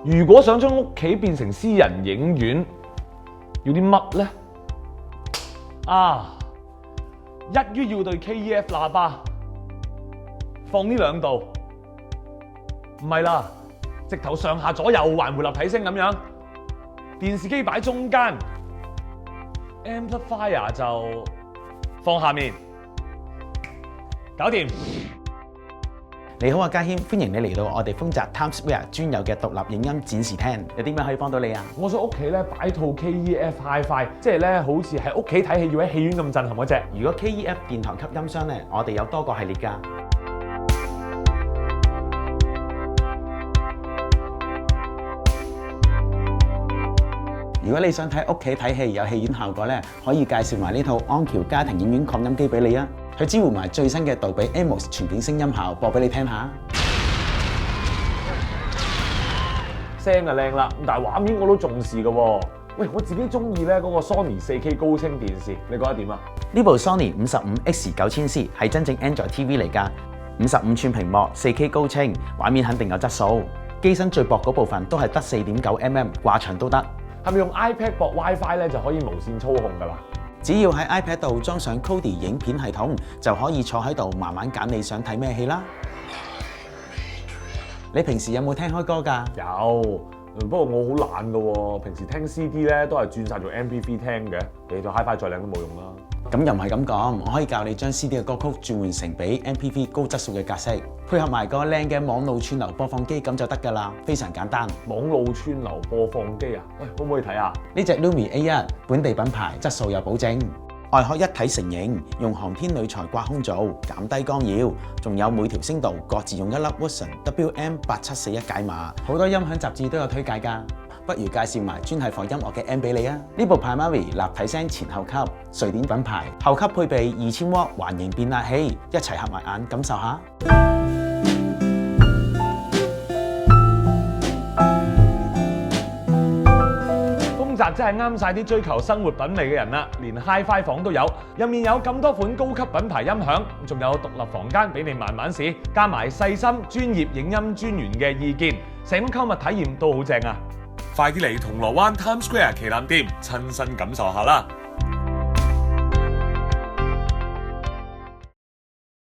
如果想將屋企變成私人影院，要啲乜呢？一於要對 KEF 喇叭，放呢兩度，唔係啦，直頭上下左右環迴立體聲咁樣。電視機擺中間 ，amplifier 就放下面，搞掂。你好啊，家謙，歡迎你嚟到我哋豐澤 Times Square 專有嘅獨立影音展示廳，有啲咩可以幫到你啊？我想屋企咧擺套 KEF Hi-Fi， 即係咧好似喺屋企睇戲要喺戲院咁震撼嗰隻。如果 KEF 殿堂級音箱咧，我哋有多個系列㗎。如果你想睇屋企睇戲有戲院效果咧，可以介紹埋呢套安橋家庭影院擴音機俾你啊！佢支援埋最新嘅杜比 Atmos 全景聲音效，播俾你聽下。聲就靚啦，但係畫面我都重視嘅喎。喂，我自己中意咧嗰個 Sony 4K 高清電視，你覺得點啊？呢部 Sony 55X9000C 係真正 Android TV 嚟㗎，55寸屏幕 4K 高清，畫面肯定有質素。機身最薄嗰部分都係得4.9mm，掛牆都得。係咪用 iPad 駁 WiFi 咧就可以無線操控㗎啦？只要喺 iPad 度裝上 Kodi 影片系統，就可以坐喺度慢慢揀你想睇咩戲啦。你平時有冇聽開歌㗎？有，不過我好懶㗎喎，平時聽 CD 咧都係轉晒做 MP3 聽嘅，你對 Hi-Fi 再靚都冇用啦。咁又唔係咁講，我可以教你將 CD 嘅歌曲轉換成比 MP3 高質素嘅格式，配合埋個靚嘅網路串流播放機，咁就得㗎啦，非常簡單。網路串流播放機啊？喂，可唔可以睇下？呢隻 Lumi A1 本地品牌，質素有保證，外殼一體成型，用航天鋁材掛空做，減低干擾，仲有每條聲道各自用一粒 Watson WM8741解碼，好多音響雜誌都有推介㗎。不如介紹埋專係放音樂嘅 M 俾你啊！呢部 Primary 立體聲前後級，瑞典品牌，後級配備2000W環形變壓器，一齊合埋眼感受下。豐澤真係啱晒啲追求生活品味嘅人啦，連 Hi-Fi 房都有，入面有咁多款高級品牌音響，仲有獨立房間俾你慢慢試，加埋細心專業影音專員嘅意見，成個購物體驗都好正啊！快啲嚟銅鑼灣 Times Square 旗艦店親身感受下啦！